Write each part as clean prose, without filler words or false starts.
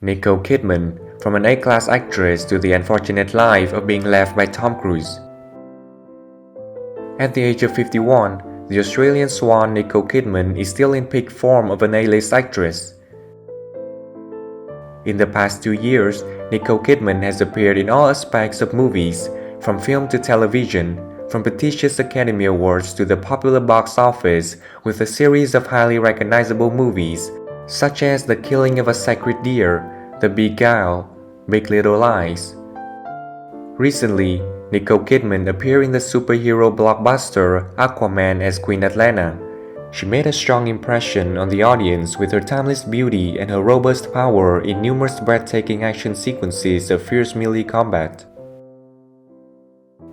Nicole Kidman, from an A-class actress to the unfortunate life of being left by Tom Cruise. At the age of 51, the Australian swan Nicole Kidman is still in peak form of an A-list actress. In the past 2 years, Nicole Kidman has appeared in all aspects of movies, from film to television, from prestigious Academy Awards to the popular box office with a series of highly recognizable movies, such as The Killing of a Sacred Deer, The Beguiled, Big Little Lies. Recently, Nicole Kidman appeared in the superhero blockbuster Aquaman as Queen Atlanna. She made a strong impression on the audience with her timeless beauty and her robust power in numerous breathtaking action sequences of fierce melee combat.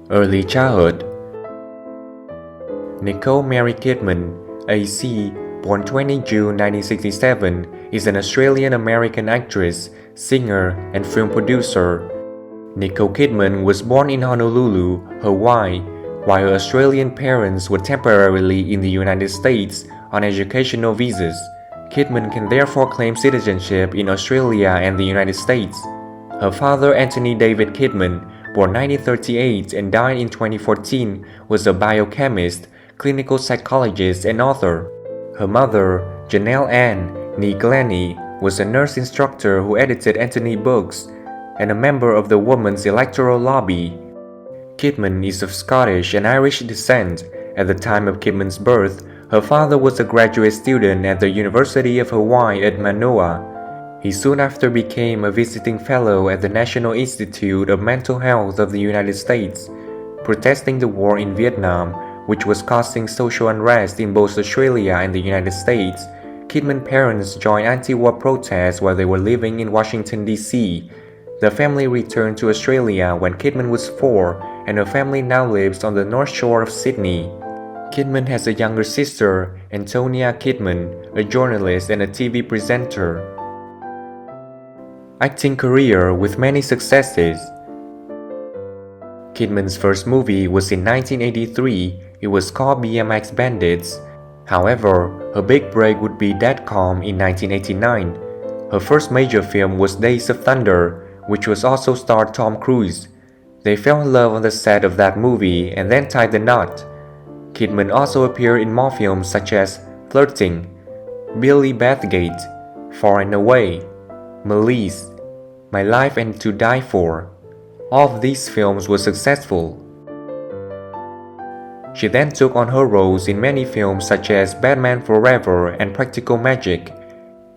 Early childhood. Nicole Mary Kidman, AC, born 20 June 1967, is an Australian-American actress, singer, and film producer. Nicole Kidman was born in Honolulu, Hawaii, while her Australian parents were temporarily in the United States on educational visas. Kidman can therefore claim citizenship in Australia and the United States. Her father, Anthony David Kidman, born 1938 and died in 2014, was a biochemist, clinical psychologist, and author. Her mother, Janelle Ann Nee Glennie, was a nurse instructor who edited Anthony books and a member of the Women's Electoral Lobby. Kidman is of Scottish and Irish descent. At the time of Kidman's birth, her father was a graduate student at the University of Hawaii at Manoa. He soon after became a visiting fellow at the National Institute of Mental Health of the United States, protesting the war in Vietnam, which was causing social unrest in both Australia and the United States. Kidman's parents joined anti-war protests while they were living in Washington, D.C. The family returned to Australia when Kidman was 4, and her family now lives on the North Shore of Sydney. Kidman has a younger sister, Antonia Kidman, a journalist and a TV presenter. Acting career with many successes. Kidman's first movie was in 1983. It was called BMX Bandits. However, her big break would be Dead Calm in 1989. Her first major film was Days of Thunder, which was also starred Tom Cruise. They fell in love on the set of that movie and then tied the knot. Kidman also appeared in more films such as Flirting, Billy Bathgate, Far and Away, Malice, My Life and To Die For. All of these films were successful. She then took on her roles in many films such as Batman Forever and Practical Magic.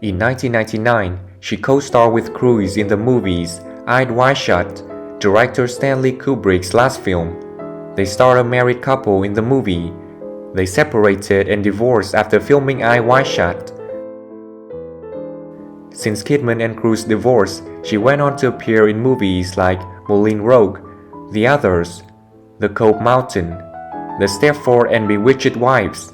In 1999, she co-starred with Cruise in the movies Eyes Wide Shut, director Stanley Kubrick's last film. They starred a married couple in the movie. They separated and divorced after filming Eyes Wide Shut. Since Kidman and Cruise divorced, she went on to appear in movies like Moulin Rouge, The Others, The Cold Mountain, The Stepford and Bewitched Wives.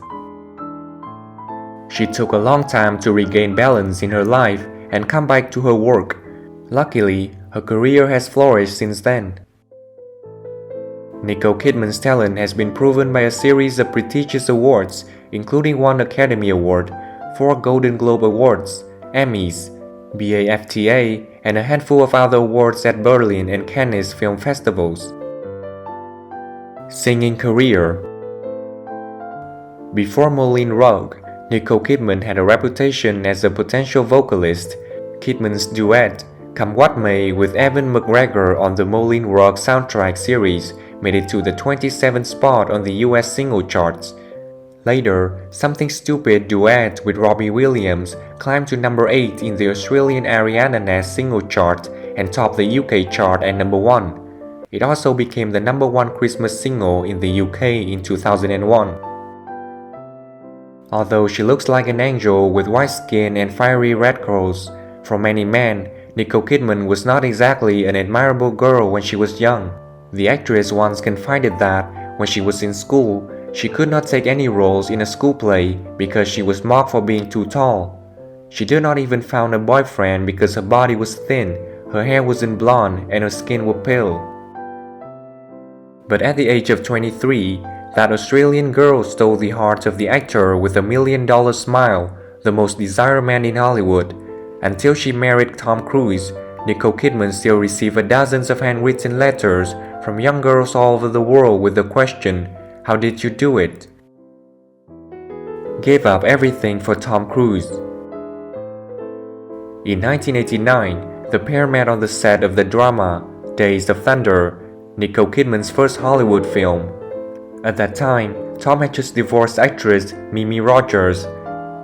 She took a long time to regain balance in her life and come back to her work. Luckily, her career has flourished since then. Nicole Kidman's talent has been proven by a series of prestigious awards, including 1 Academy Award, 4 Golden Globe Awards, Emmys, BAFTA, and a handful of other awards at Berlin and Cannes film festivals. Singing career. Before Moulin Rouge, Nicole Kidman had a reputation as a potential vocalist. Kidman's duet, Come What May, with Evan McGregor on the Moulin Rouge soundtrack series made it to the 27th spot on the US single charts. Later, Something Stupid duet with Robbie Williams climbed to number 8 in the Australian Ariana Nest single chart and topped the UK chart at number 1. It also became the number 1 Christmas single in the UK in 2001. Although she looks like an angel with white skin and fiery red curls, for many men, Nicole Kidman was not exactly an admirable girl when she was young. The actress once confided that, when she was in school, she could not take any roles in a school play because she was mocked for being too tall. She did not even found a boyfriend because her body was thin, her hair wasn't blonde, and her skin was pale. But at the age of 23, that Australian girl stole the heart of the actor with $1 million smile, the most desired man in Hollywood. Until she married Tom Cruise, Nicole Kidman still received dozens of handwritten letters from young girls all over the world with the question, "How did you do it?" Gave up everything for Tom Cruise. In 1989, the pair met on the set of the drama Days of Thunder, Nicole Kidman's first Hollywood film. At that time, Tom had just divorced actress Mimi Rogers.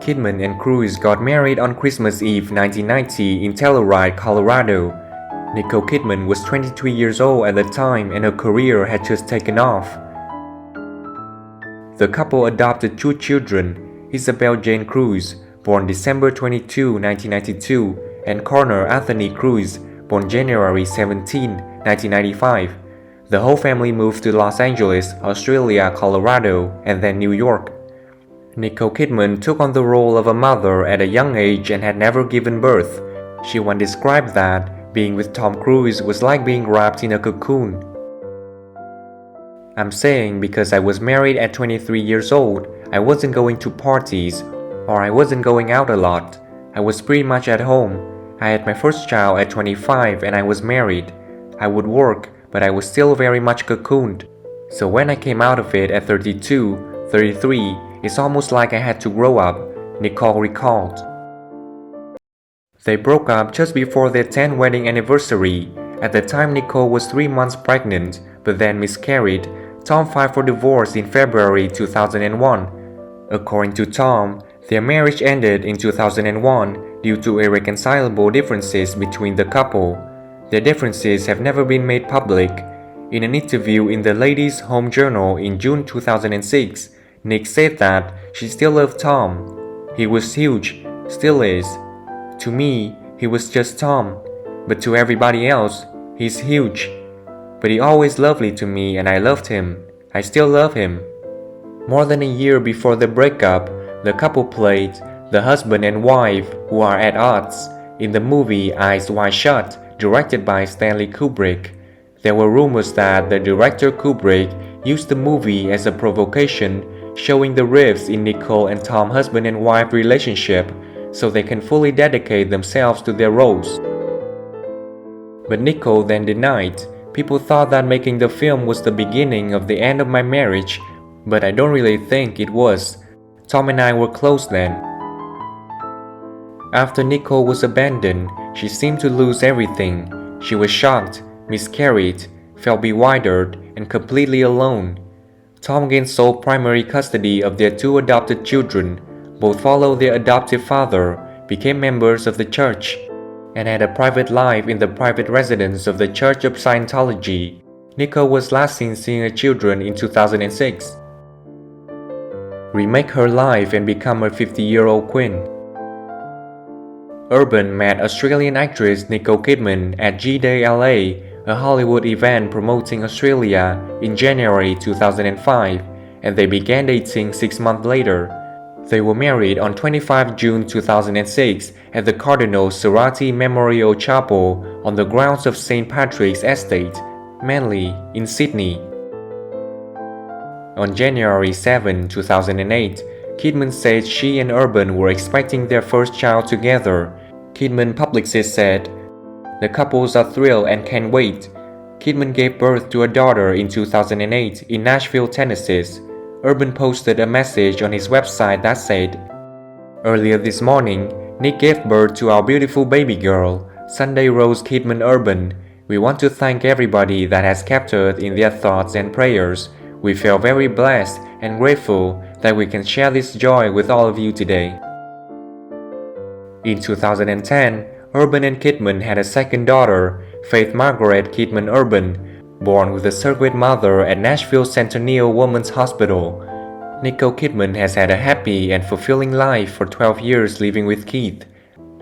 Kidman and Cruise got married on Christmas Eve 1990 in Telluride, Colorado. Nicole Kidman was 23 years old at the time and her career had just taken off. The couple adopted two children, Isabel Jane Cruz, born December 22, 1992, and Connor Anthony Cruz, born January 17, 1995. The whole family moved to Los Angeles, Australia, Colorado, and then New York. Nicole Kidman took on the role of a mother at a young age and had never given birth. She once described that being with Tom Cruise was like being wrapped in a cocoon. "I'm saying because I was married at 23 years old, I wasn't going to parties, or I wasn't going out a lot. I was pretty much at home. I had my first child at 25 and I was married. I would work, but I was still very much cocooned. So when I came out of it at 32, 33, it's almost like I had to grow up," Nicole recalled. They broke up just before their 10th wedding anniversary. At the time, Nicole was 3 months pregnant, but then miscarried. Tom filed for divorce in February 2001. According to Tom, their marriage ended in 2001 due to irreconcilable differences between the couple. Their differences have never been made public. In an interview in the Ladies' Home Journal in June 2006, Nick said that she still loved Tom. "He was huge, still is. To me, he was just Tom, but to everybody else, he's huge. But he always lovely to me and I loved him. I still love him." More than a year before the breakup, the couple played the husband and wife who are at odds in the movie Eyes Wide Shut, directed by Stanley Kubrick. There were rumors that the director Kubrick used the movie as a provocation, showing the rifts in Nicole and Tom's husband and wife relationship so they can fully dedicate themselves to their roles. But Nicole then denied. "People thought that making the film was the beginning of the end of my marriage, but I don't really think it was. Tom and I were close then." After Nicole was abandoned, she seemed to lose everything. She was shocked, miscarried, felt bewildered, and completely alone. Tom gained sole primary custody of their two adopted children. Both followed their adoptive father, became members of the church, and had a private life in the private residence of the Church of Scientology. Nicole was last seen seeing her children in 2006. Remake her life and become a 50-year-old queen. Urban met Australian actress Nicole Kidman at G-Day LA, a Hollywood event promoting Australia, in January 2005, and they began dating 6 months later. They were married on 25 June 2006 at the Cardinal Cerati Memorial Chapel on the grounds of St. Patrick's Estate, Manly, in Sydney. On January 7, 2008, Kidman said she and Urban were expecting their first child together. Kidman publicist said, "The couples are thrilled and can't wait." Kidman gave birth to a daughter in 2008 in Nashville, Tennessee. Urban posted a message on his website that said, "Earlier this morning, Nick gave birth to our beautiful baby girl, Sunday Rose Kidman Urban. We want to thank everybody that has kept her in their thoughts and prayers. We feel very blessed and grateful that we can share this joy with all of you today." In 2010, Urban and Kidman had a second daughter, Faith Margaret Kidman Urban, born with a surrogate mother at Nashville Centennial Women's Hospital. Nicole Kidman has had a happy and fulfilling life for 12 years living with Keith.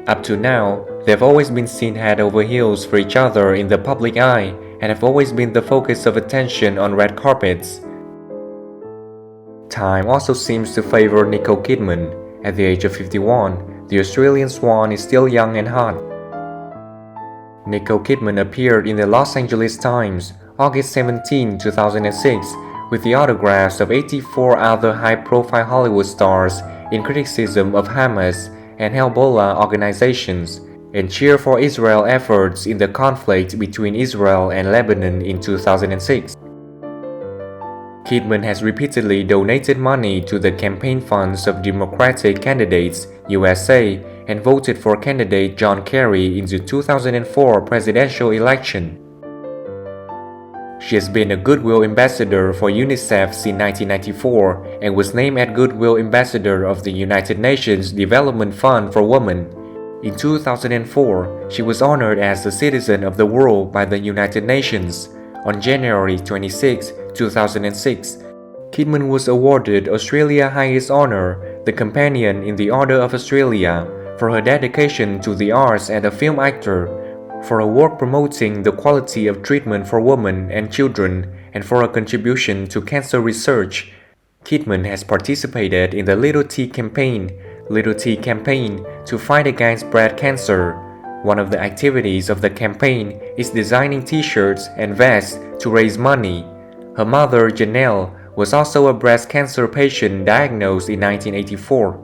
Up to now, they've always been seen head over heels for each other in the public eye and have always been the focus of attention on red carpets. Time also seems to favor Nicole Kidman. At the age of 51, the Australian swan is still young and hot. Nicole Kidman appeared in the Los Angeles Times, August 17, 2006, with the autographs of 84 other high-profile Hollywood stars in criticism of Hamas and Hezbollah organizations, and cheered for Israel's efforts in the conflict between Israel and Lebanon in 2006. Kidman has repeatedly donated money to the campaign funds of Democratic candidates USA and voted for candidate John Kerry in the 2004 presidential election. She has been a Goodwill Ambassador for UNICEF since 1994 and was named as Goodwill Ambassador of the United Nations Development Fund for Women. In 2004, she was honored as a Citizen of the World by the United Nations. On January 26, 2006, Kidman was awarded Australia's highest honor, the Companion in the Order of Australia, for her dedication to the arts as a film actor, for her work promoting the quality of treatment for women and children, and for her contribution to cancer research. Kidman has participated in the Little T campaign to fight against breast cancer. One of the activities of the campaign is designing t-shirts and vests to raise money. Her mother, Janelle, was also a breast cancer patient diagnosed in 1984.